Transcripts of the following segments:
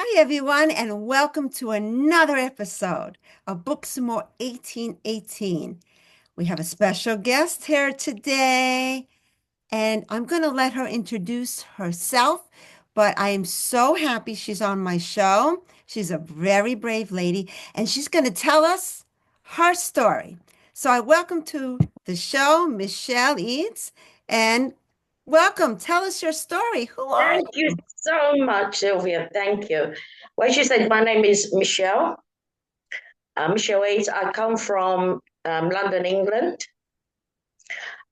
Hi, everyone, and welcome to another episode of Books and More 1818. We have a special guest here today, and I'm going to let her introduce herself, but I am so happy she's on my show. She's a very brave lady, and she's going to tell us her story. So I welcome to the show Michelle Eades, and welcome. Tell us your story. Who are Thank you you? so much, Sylvia. Thank you. Well, she said, my name is Michelle. Michelle Eades. I come from London, England.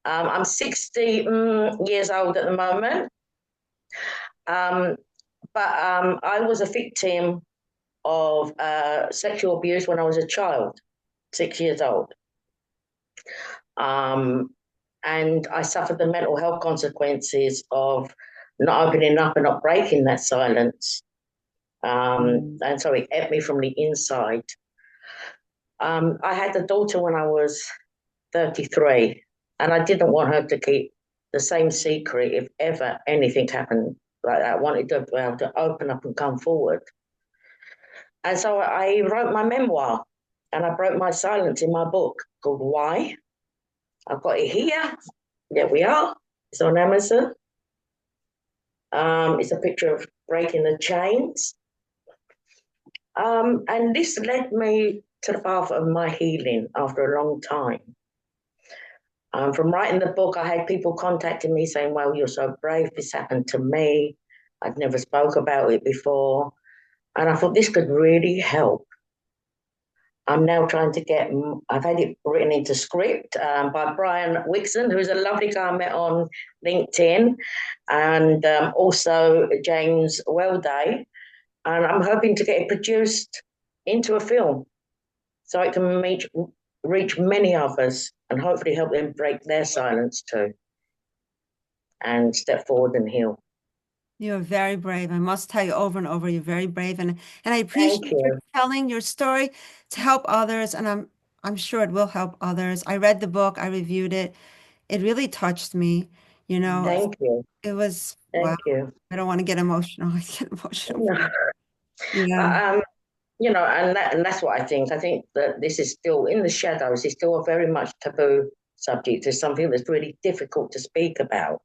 I'm 60 years old at the moment. Um, but I was a victim of sexual abuse when I was a child, 6 years old. Um, and I suffered the mental health consequences of not opening up and not breaking that silence. And so it ate me from the inside. I had a daughter when I was 33, and I didn't want her to keep the same secret if ever anything happened like that. I wanted to be able to open up and come forward. And so I wrote my memoir, and I broke my silence in my book called Why. I've got it here. There we are. It's on Amazon. It's a picture of breaking the chains. And this led me to the path of my healing after a long time. From writing the book, I had people contacting me saying, well, you're so brave. This happened to me. I'd never spoke about it before. And I thought this could really help. I'm now trying to I've had it written into script by Brian Wixon, who's a lovely guy I met on LinkedIn, and also James Wellday. And I'm hoping to get it produced into a film so it can reach many others and hopefully help them break their silence too and step forward and heal. You're very brave. I must tell you over and over, you're very brave, and I Thank appreciate your you. telling your story to help others, and I'm sure it will help others. I read the book, I reviewed it. It really touched me. You know, Thank you. it was wow. Thank you. I don't want to get emotional. I get emotional. No. Yeah. But and that's what I think. I think that this is still in the shadows. It's still a very much taboo subject. It's something that's really difficult to speak about.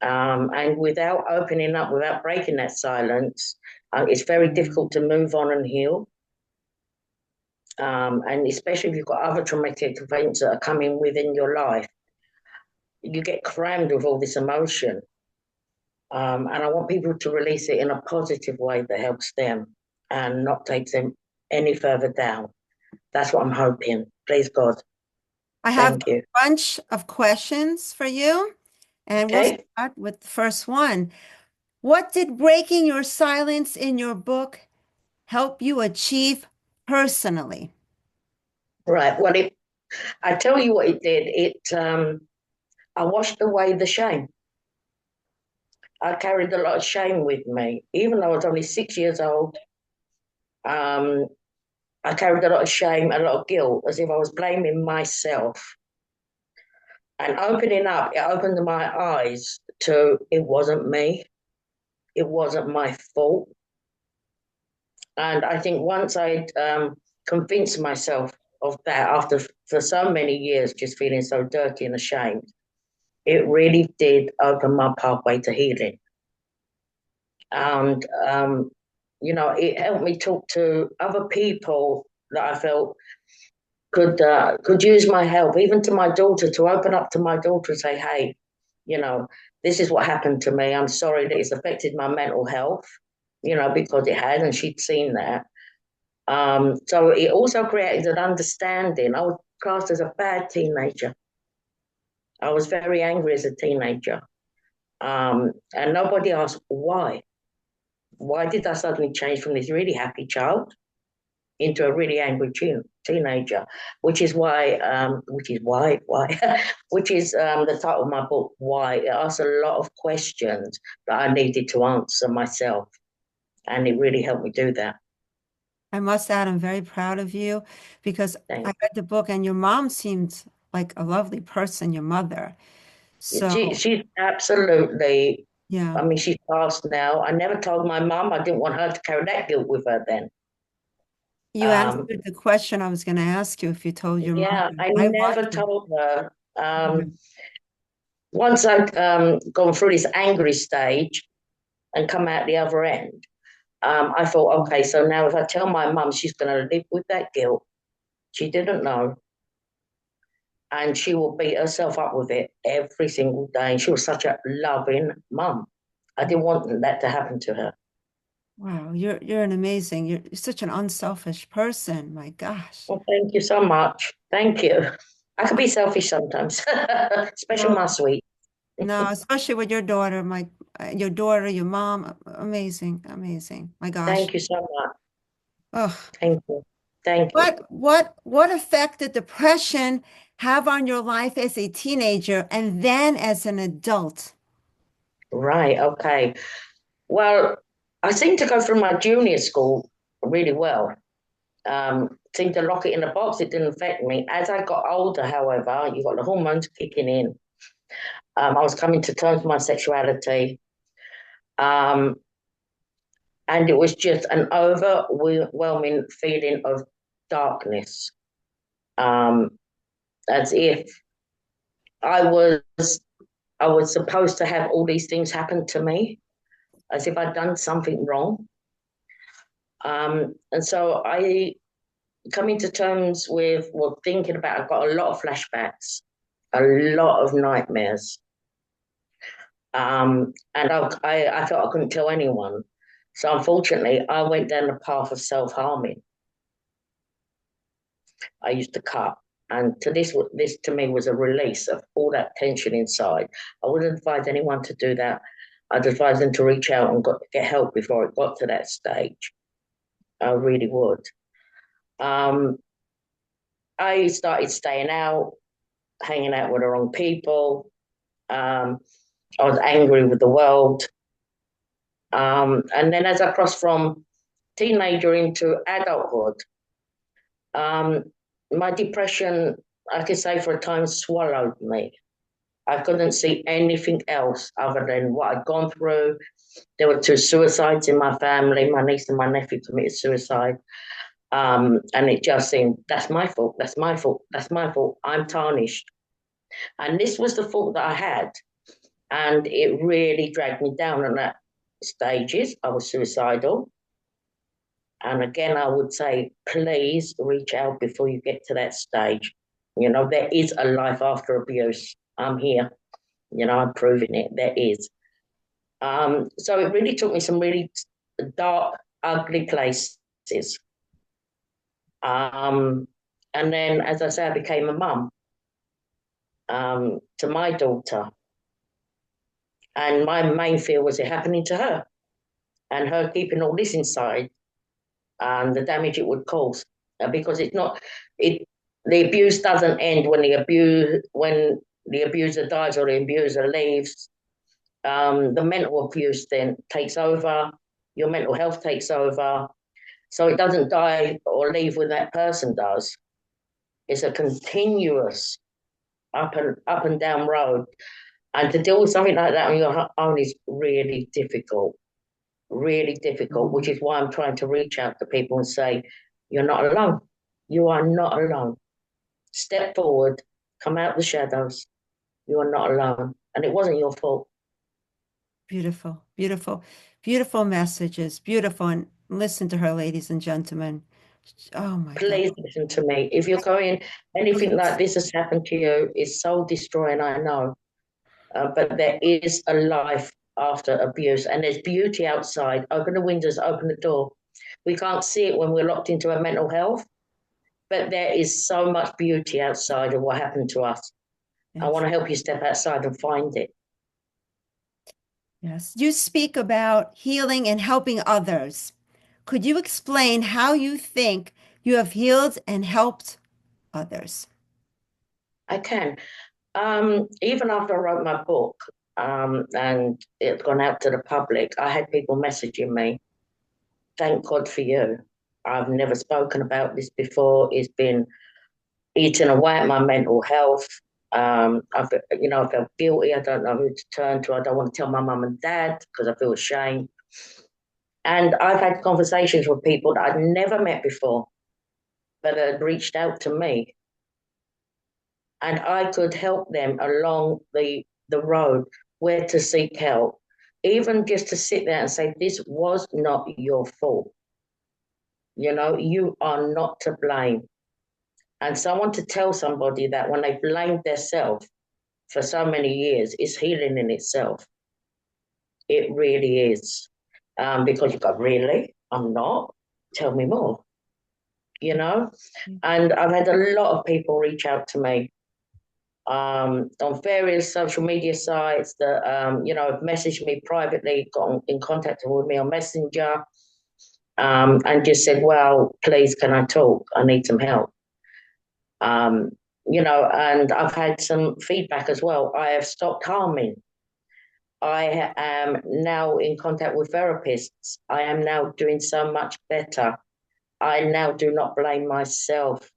And without opening up, without breaking that silence, it's very difficult to move on and heal. And especially if you've got other traumatic events that are coming within your life, you get crammed with all this emotion. And I want people to release it in a positive way that helps them and not takes them any further down. That's what I'm hoping. Please God. I have Thank a you. bunch of questions for you, and we'll Okay. start with the first one. What did breaking your silence in your book help you achieve personally? Right. Well, I tell you what it did. I washed away the shame. I carried a lot of shame with me, even though I was only 6 years old. Um, I carried a lot of shame, a lot of guilt, as if I was blaming myself. And opening up, it opened my eyes to it wasn't me, it wasn't my fault. And I think once I'd convinced myself of that, after for so many years just feeling so dirty and ashamed, it really did open my pathway to healing. And it helped me talk to other people that I felt could use my help, even to my daughter, to open up to my daughter and say, "Hey, you know, this is what happened to me. I'm sorry that it's affected my mental health, because it had, and she'd seen that." So it also created an understanding. I was classed as a bad teenager. I was very angry as a teenager, and nobody asked why. Why did I suddenly change from this really happy child into a really angry teenager, which is the title of my book, Why. It asks a lot of questions that I needed to answer myself, and it really helped me do that. I must add, I'm very proud of you because I Thank read the book and your mom seemed like a lovely person, your mother. you. So, She's absolutely. Yeah. I mean, she's passed now. I never told my mum. I didn't want her to carry that guilt with her then. You Um, answered the question I was going to ask you if you told your yeah, mother. I I watched never it. told her. Mhm. Once I'd gone through this angry stage and come out the other end, I thought, okay, so now if I tell my mum, she's going to live with that guilt. She didn't know. And she will beat herself up with it every single day. And she was such a loving mum. I didn't want that to happen to her. Wow, you're an amazing, you're such an unselfish person. My gosh. Well, thank you so much. Thank you. I could be selfish sometimes, especially No, my sweet. no, especially with your daughter, your daughter, your mom. Amazing, amazing. My gosh. Thank you so much. Oh, Thank you. Thank you. what effect did depression have on your life as a teenager and then as an adult? Right. Okay. Well, I seem to go through my junior school really well. Seemed to lock it in a box. It didn't affect me. As I got older, however, you got the hormones kicking in. I was coming to terms with my sexuality. Um, and it was just an overwhelming feeling of darkness, um, as if I was I was supposed to have all these things happen to me, as if I'd done something wrong. And so I coming to terms with, well, thinking about, I've got a lot of flashbacks, a lot of nightmares. And I felt I couldn't tell anyone. So unfortunately, I went down the path of self-harming. I used to cut. And this to me was a release of all that tension inside. I wouldn't advise anyone to do that. I'd advise them to reach out and get help before it got to that stage. I really would. Um, I started staying out, hanging out with the wrong people. Um, I was angry with the world. And then as I crossed from teenager into adulthood, um, my depression, I could say for a time, swallowed me. I couldn't see anything else other than what I'd gone through. There were two suicides in my family. My niece and my nephew committed suicide. And it just seemed, that's my fault. That's my fault. That's my fault. I'm tarnished. And this was the fault that I had. And it really dragged me down on that stages. I was suicidal. And again, I would say, please reach out before you get to that stage. You know, there is a life after abuse. I'm here. You know, I'm proving it. There is. So it really took me some really dark, ugly places. Um, and then, as I say, I became a mum to my daughter. And my main fear was it happening to her and her keeping all this inside and the damage it would cause. Because it's not, it the abuse doesn't end when the abuser dies or the abuser leaves. The mental abuse then takes over, your mental health takes over. So it doesn't die or leave when that person does. It's a continuous up and down road. And to deal with something like that on your own is really difficult, which is why I'm trying to reach out to people and say, you're not alone. You are not alone. Step forward, come out the shadows. You are not alone. And it wasn't your fault. Beautiful, beautiful, beautiful messages. Beautiful. And listen to her, ladies and gentlemen. Oh my God. Please listen to me. If you're going, anything like Please. this has happened to you, it's soul destroying, I know. But there is a life after abuse, and there's beauty outside. Open the windows, open the door. We can't see it when we're locked into our mental health, but there is so much beauty outside of what happened to us. I Yes. want to help you step outside and find it. Yes. You speak about healing and helping others. Could you explain how you think you have healed and helped others? I can. Even after I wrote my book and it's gone out to the public, I had people messaging me, thank God for you. I've never spoken about this before. It's been eating away at my mental health. I felt guilty. I don't know who to turn to. I don't want to tell my mum and dad because I feel ashamed. And I've had conversations with people that I'd never met before, but had reached out to me, and I could help them along the road where to seek help, even just to sit there and say, "This was not your fault. You are not to blame." And someone to tell somebody that when they blamed themselves for so many years is healing in itself. It really is. Because you go, really? I'm not? Tell me more, you know? And I've had a lot of people reach out to me on various social media sites that, have messaged me privately, got in contact with me on Messenger, and just said, well, please, can I talk? I need some help. Um, and I've had some feedback as well. I have stopped harming. I am now in contact with therapists. I am now doing so much better. I now do not blame myself.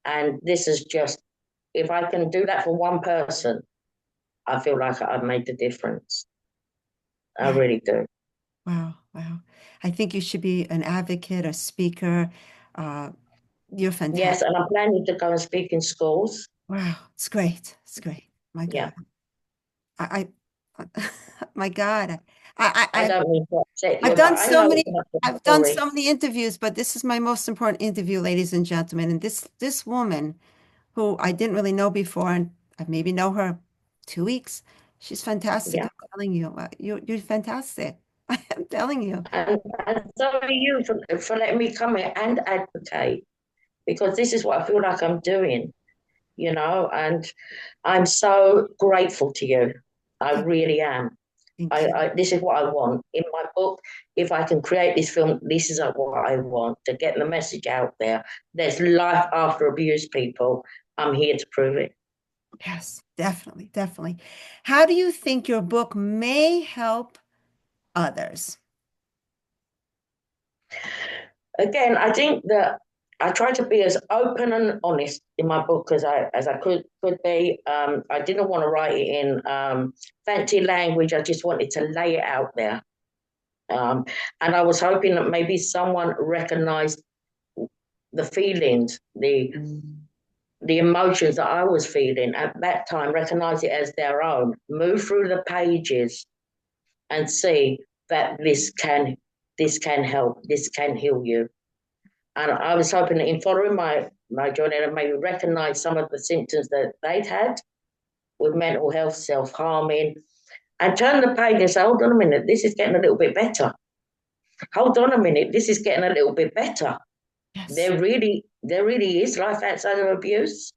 And this is just, if I can do that for one person, I feel like I've made the difference. I Wow. really do. Wow. Wow. I think you should be an advocate, a speaker. Uh, you're Yes, fantastic. and I'm planning to go and speak in schools. Wow. It's great. It's great. My Yeah. God. My God. I don't mean to upset I've you, but done I so know it's many, not the I've done story. so many interviews, but this is my most important interview, ladies and gentlemen. And this woman who I didn't really know before, and I maybe know her 2 weeks. She's fantastic. Yeah. I'm telling you, you're fantastic. I'm telling you. And so are you for letting me come here and advocate, because this is what I feel like I'm doing, and I'm so grateful to you. I Thank, really am. thank you. This is what I want in my book. If I can create this film, this is what I want to get the message out there. There's life after abuse, people. I'm here to prove it. Yes, definitely, definitely. How do you think your book may help others? Again, I think that I try to be as open and honest in my book as I could be. I didn't want to write it in fancy language. I just wanted to lay it out there. Um, and I was hoping that maybe someone recognized the feelings, the emotions that I was feeling at that time, recognize it as their own, move through the pages and see that this can help, this can heal you. And I was hoping that in following my journey, I maybe recognize some of the symptoms that they'd had with mental health, self-harming, and turn the page and say, hold on a minute, this is getting a little bit better. Hold on a minute, this is getting a little bit better. Yes. There really is life outside of abuse.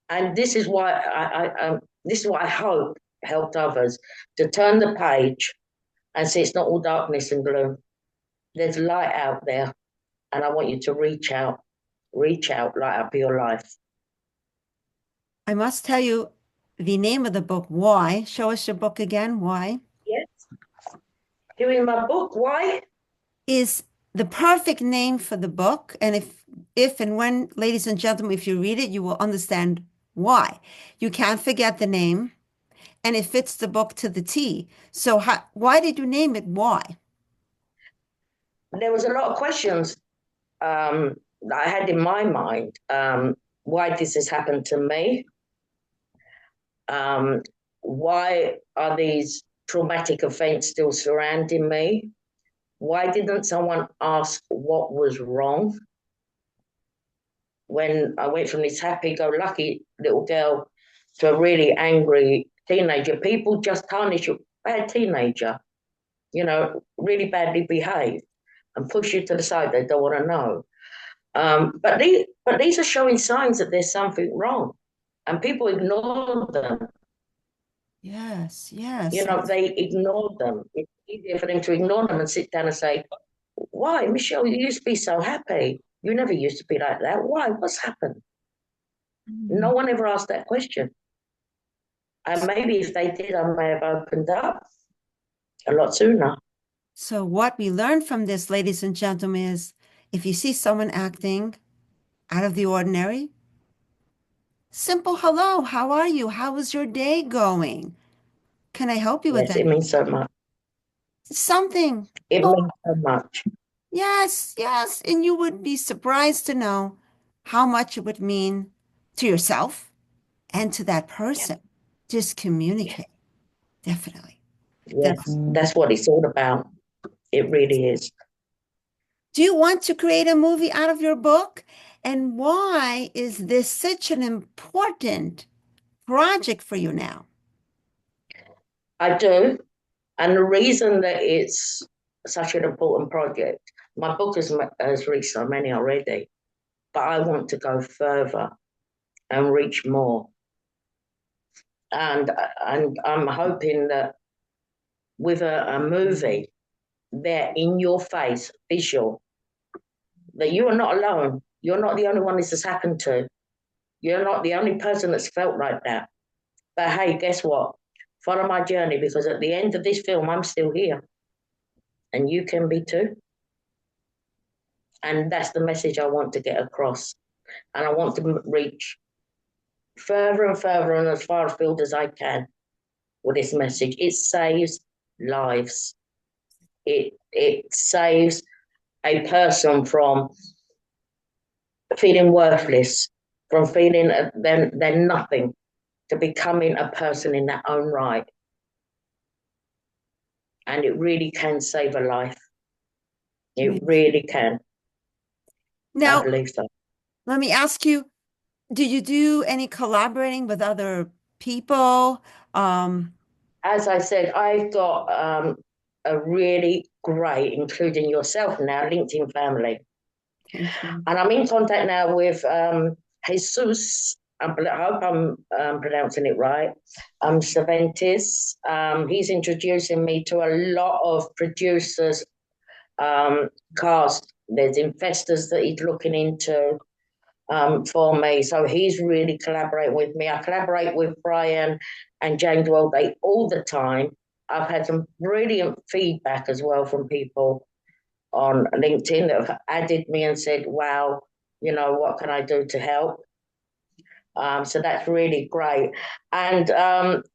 And this is what I hope helped others to turn the page and see it's not all darkness and gloom. There's light out there, and I want you to reach out, light up your life. I must tell you the name of the book, Why? Show us your book again. Why? Yes, here in my book. Why? Is the perfect name for the book. And if and when, ladies and gentlemen, if you read it, you will understand why. You can't forget the name, and it fits the book to the T. So why did you name it Why? There was a lot of questions that I had in my mind. Why this has happened to me? Um, why are these traumatic events still surrounding me? Why didn't someone ask what was wrong? When I went from this happy-go-lucky little girl to a really angry teenager, people just tarnish a bad teenager, really badly behaved and push you to the side. They don't want to know. But these are showing signs that there's something wrong, and people ignore them. Yes, yes, yes. They ignore them. It's easier for them to ignore them and sit down and say, "Why, Michelle? You used to be so happy. You never used to be like that. Why? What's happened?" Mm. No one ever asked that question. And maybe if they did, I may have opened up a lot sooner. So what we learned from this, ladies and gentlemen, is if you see someone acting out of the ordinary, simple hello, how are you? How was your day going? Can I help you with Yes, it anything? means so much. Something. It No, means so much. yes, yes. And you would be surprised to know how much it would mean to yourself and to that Yeah, person. Just yeah, communicate. Definitely. yes. Definitely. That's what it's all about. It really is. Do you want to create a movie out of your book? And why is this such an important project for you now? I do. And the reason that it's such an important project, my book has reached so many already, but I want to go further and reach more. And and I'm hoping that with a movie there in your face, visual, that you are not alone. You're not the only one this has happened to. You're not the only person that's felt like that. But hey, guess what? Follow my journey because at the end of this film, I'm still here and you can be too. And that's the message I want to get across. And I want to reach further and further and as far afield as I can with this message. It saves lives. It saves a person from feeling worthless, from feeling they're nothing, to becoming a person in their own right. And it really can save a life. It Yes. really can. I Now, believe so. let me ask you, do you do any collaborating with other people? Um, As I said, I've got a really great, including yourself now, LinkedIn family. thank you. And I'm in contact now with Jesus. I hope I'm pronouncing it right. Cervantes. He's introducing me to a lot of producers, cast. There's investors that he's looking into for me. So he's really collaborating with me. I collaborate with Brian and James Welbeck all the time. I've had some brilliant feedback as well from people on LinkedIn that have added me and said, wow, what can I do to help? So that's really great. And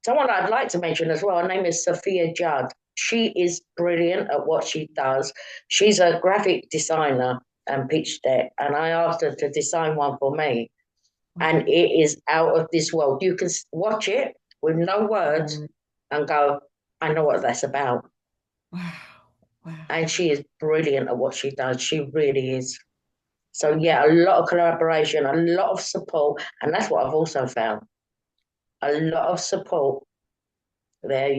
someone I'd like to mention as well, her name is Sophia Judd. She is brilliant at what she does. She's a graphic designer and pitch deck, and I asked her to design one for me. Wow. And it is out of this world. You can watch it with no words and go, I know what that's about. Wow. Wow. And she is brilliant at what she does. She really is. So yeah, a lot of collaboration, a lot of support, and that's what I've also found. A lot of support there,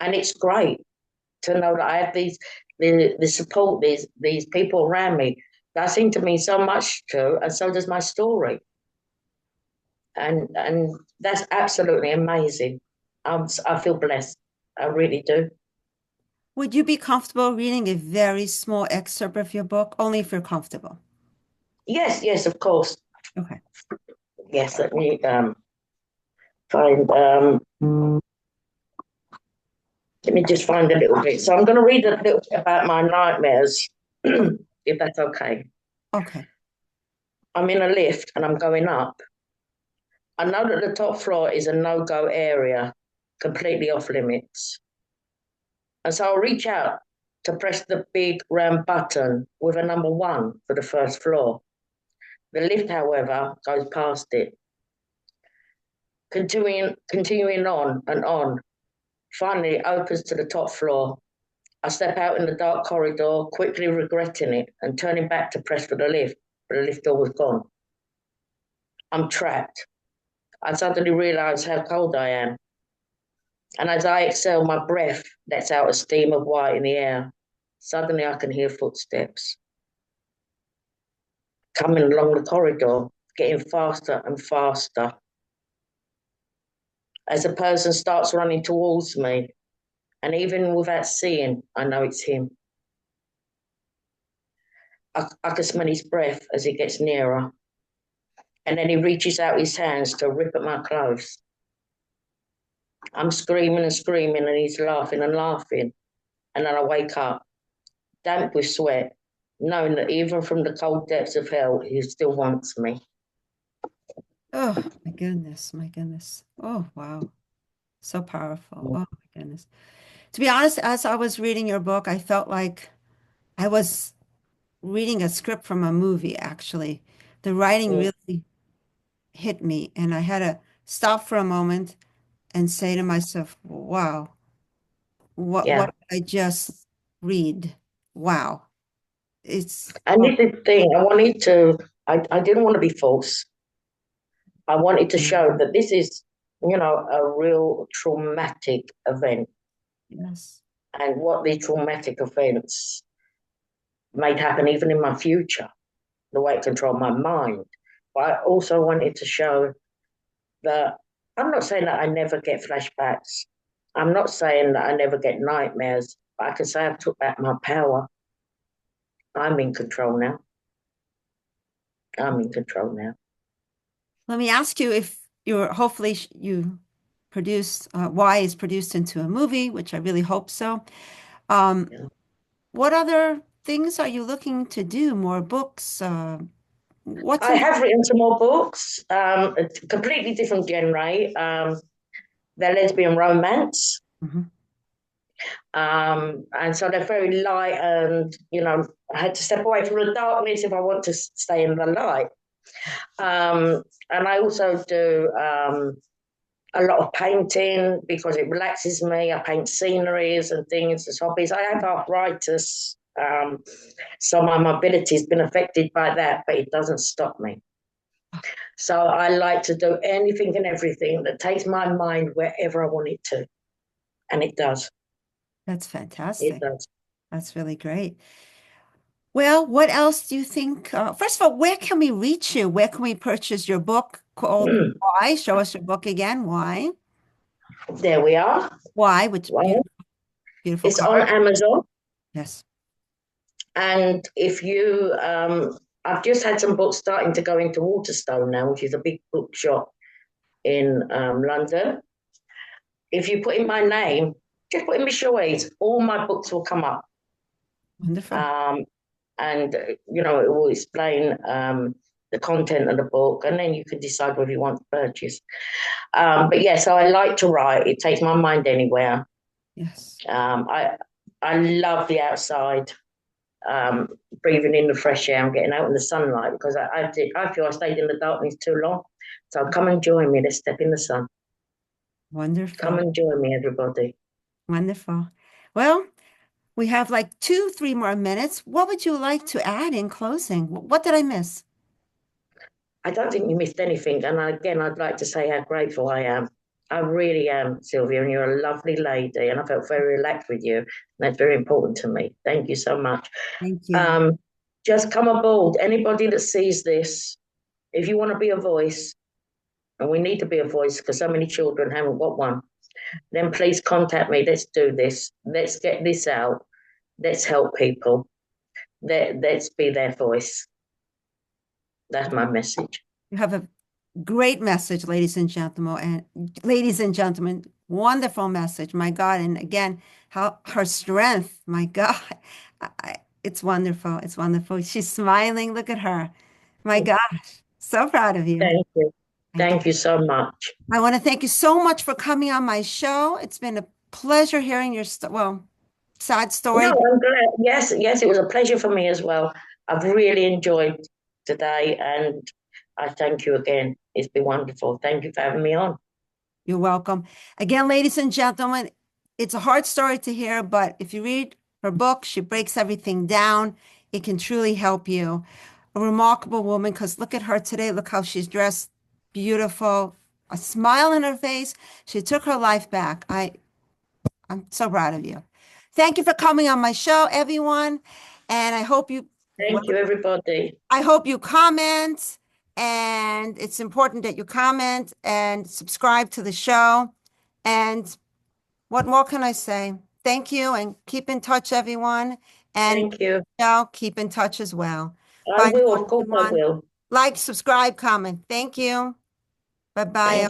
and it's great to know that I have the support, these people around me that seem to mean so much to, and so does my story, and that's absolutely amazing. I feel blessed, I really do. Would you be comfortable reading a very small excerpt of your book? Only if you're comfortable. Yes, yes, of course. Okay. Yes, let me find. Let me just find a little bit. So I'm going to read a little bit about my nightmares, Oh, if that's okay. okay. I'm in a lift and I'm going up. I know that the top floor is a no-go area, completely off limits. And so I'll reach out to press the big round button with a number 1 for the first floor. The lift, however, goes past it. Continuing on and on. Finally, it opens to the top floor. I step out in the dark corridor, quickly regretting it and turning back to press for the lift, but the lift door was gone. I'm trapped. I suddenly realise how cold I am. And as I exhale, my breath lets out a steam of white in the air. Suddenly, I can hear footsteps coming along the corridor, getting faster and faster. As a person starts running towards me, and even without seeing, I know it's him. I can smell his breath as he gets nearer, and then he reaches out his hands to rip at my clothes. I'm screaming and screaming, and he's laughing and laughing. And then I wake up, damp with sweat, knowing that even from the cold depths of hell, he still wants me. Oh, my goodness, my goodness. Oh, wow. So powerful. Oh, my goodness. To be honest, as I was reading your book, I felt like I was reading a script from a movie, actually. The writing Mm, really hit me, and I had to stop for a moment and say to myself, wow, what yeah. did I just read? Wow. It's And oh, this is the thing, I didn't want to be false. I wanted to show that this is, a real traumatic event yes. and what these traumatic events made happen even in my future, the way it controlled my mind. But I also wanted to show that I'm not saying that I never get flashbacks. I'm not saying that I never get nightmares, but I can say I've took back my power. I'm in control now. I'm in control now. Let me ask you if you're hopefully you produced Y is produced into a movie, which I really hope so. Um, Yeah. what other things are you looking to do? More books? What's I in have written some more books, a completely different genre. They're lesbian romance. Mhm. And so they're very light, and I had to step away from the darkness if I want to stay in the light. And I also do a lot of painting because it relaxes me. I paint sceneries and things as hobbies. I have arthritis, so my mobility has been affected by that, but it doesn't stop me. So I like to do anything and everything that takes my mind wherever I want it to, and it does. That's It fantastic. does. That's really great. Well, what else do you think? First of all, where can we reach you? Where can we purchase your book called Why? Show us your book again. Why? There we are. Why? Which Well, beautiful, beautiful it's on cover. Amazon. Yes. And if you, I've just had some books starting to go into Waterstone now, which is a big bookshop in London. If you put in my name, just put in Michelle Eades, all my books will come up. Wonderful. Um, and, it will explain the content of the book, and then you can decide whether you want to purchase. But yeah, so I like to write. It takes my mind anywhere. Yes. I love the outside, um, breathing in the fresh air and getting out in the sunlight because I feel I stayed in the darkness too long. So come and join me. Let's step in the sun. Come Wonderful. and join me, everybody. Wonderful. Well, we have like 3 more minutes. What would you like to add in closing? What did I miss? I don't think you missed anything. And again, I'd like to say how grateful I am. I really am, Sylvia, and you're a lovely lady, and I felt very relaxed with you. And that's very important to me. Thank you so much. Thank you. Um, just come aboard. Anybody that sees this, if you want to be a voice, and we need to be a voice because so many children haven't got one, then please contact me. Let's do this. Let's get this out. Let's help people. Let's be their voice. That's my message. You have a great message, ladies and gentlemen, wonderful message. My God. And again, how her strength, my God. It's wonderful. It's wonderful. She's smiling. Look at her. My gosh. So proud of you. Thank you. Thank you. Thank you so much. I want to thank you so much for coming on my show. It's been a pleasure hearing your, sad No, story. I'm glad. Yes, yes, it was a pleasure for me as well. I've really enjoyed today, and I thank you again. It's been wonderful. Thank you for having me on. You're welcome. Again, ladies and gentlemen, it's a hard story to hear, but if you read her book, she breaks everything down. It can truly help you. A remarkable woman, because look at her today. Look how she's dressed. Beautiful. A smile on her face. She took her life back. I'm so proud of you. Thank you for coming on my show, everyone. And Thank you, everybody. I hope you comment, and it's important that you comment and subscribe to the show. And what more can I say? Thank you and keep in touch, everyone. And Thank you. keep in touch as well. I Bye will, now, of course, I everyone. will. Like, subscribe, comment. Thank you. Bye bye. Thank